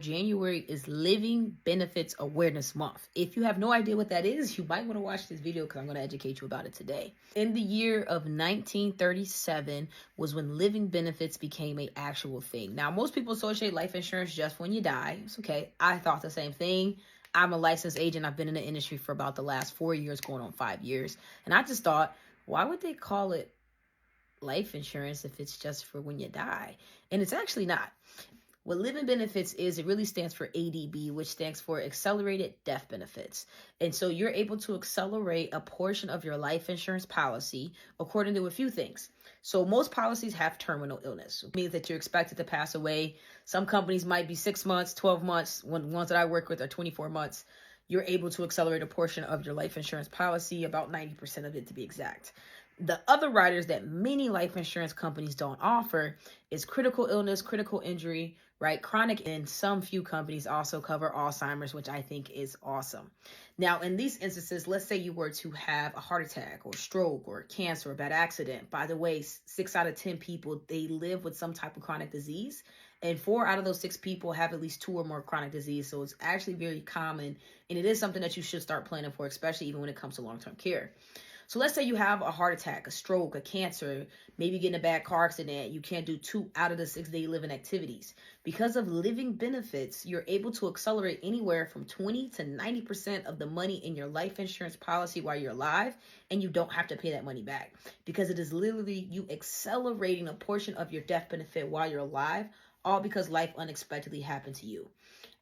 January is Living Benefits Awareness Month. If you have no idea what that is, you might want to watch this video because I'm going to educate you about it today. In the year of 1937 was when living benefits became an actual thing. Now, most people associate life insurance just when you die. It's okay. I thought the same thing. I'm a licensed agent. I've been in the industry for about the last 4 years, going on 5 years. And I just thought, why would they call it life insurance if it's just for when you die? And it's actually not. What living benefits is, it really stands for ADB, which stands for accelerated death benefits. And so you're able to accelerate a portion of your life insurance policy according to a few things. So most policies have terminal illness, which means that you're expected to pass away. Some companies might be 6 months, 12 months. Ones that I work with are 24 months. You're able to accelerate a portion of your life insurance policy, about 90% of it to be exact. The other riders that many life insurance companies don't offer is critical illness, critical injury, right? Chronic, and some few companies also cover Alzheimer's, which I think is awesome. Now, in these instances, let's say you were to have a heart attack or stroke or cancer or bad accident. By the way, 6 out of 10 people, they live with some type of chronic disease. And 4 out of those 6 people have at least 2 or more chronic disease. So it's actually very common. And it is something that you should start planning for, especially even when it comes to long-term care. So let's say you have a heart attack, a stroke, a cancer, maybe get in a bad car accident. You can't do 2 out of the 6 daily living activities. Because of living benefits, you're able to accelerate anywhere from 20 to 90% of the money in your life insurance policy while you're alive, and you don't have to pay that money back. Because it is literally you accelerating a portion of your death benefit while you're alive, all because life unexpectedly happened to you.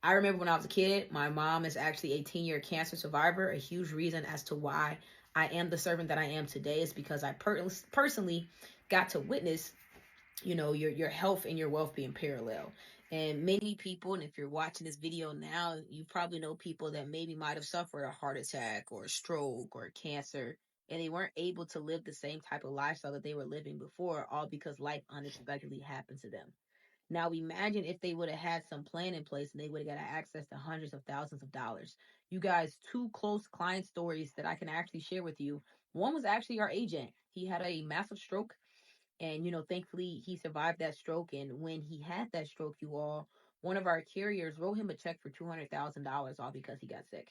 I remember when I was a kid, my mom is actually a 10-year cancer survivor. A huge reason as to why I am the servant that I am today is because I personally got to witness, your health and your wealth being parallel. And many people, and if you're watching this video now, you probably know people that maybe might have suffered a heart attack or a stroke or cancer, and they weren't able to live the same type of lifestyle that they were living before, all because life unexpectedly happened to them. Now imagine if they would have had some plan in place and they would have got access to hundreds of thousands of dollars. You guys, 2 close client stories that I can actually share with you. One was actually our agent. He had a massive stroke, and thankfully he survived that stroke. And when he had that stroke, you all, one of our carriers wrote him a check for $200,000 all because he got sick.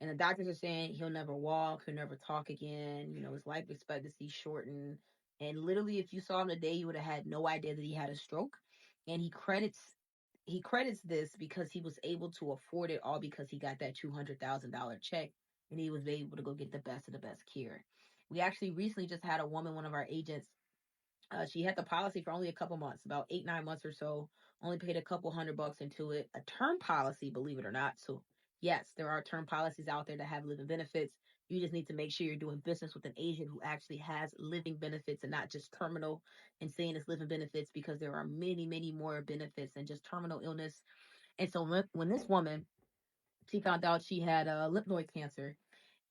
And the doctors are saying he'll never walk, he'll never talk again. His life expectancy shortened. And literally, if you saw him today, you would have had no idea that he had a stroke. And he credits this because he was able to afford it, all because he got that $200,000 check, and he was able to go get the best of the best care. We actually recently just had a woman, one of our agents. She had the policy for only a couple months, about 8, 9 months or so. Only paid a couple $100 into it. A term policy, believe it or not. So yes, there are term policies out there that have living benefits. You just need to make sure you're doing business with an agent who actually has living benefits and not just terminal and saying it's living benefits, because there are many, many more benefits than just terminal illness. And so when this woman, she found out she had lymph node cancer,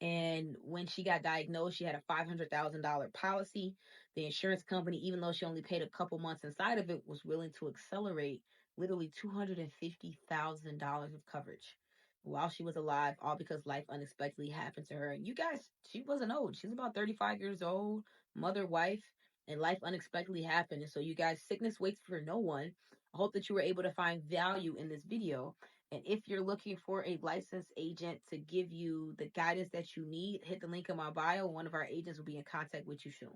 and when she got diagnosed, she had a $500,000 policy. The insurance company, even though she only paid a couple months inside of it, was willing to accelerate literally $250,000 of coverage while she was alive, all because life unexpectedly happened to her. And you guys, she wasn't old. She's about 35 years old, mother, wife, and life unexpectedly happened. And so, you guys, sickness waits for no one. I hope that you were able to find value in this video. And if you're looking for a licensed agent to give you the guidance that you need, hit the link in my bio. One of our agents will be in contact with you soon.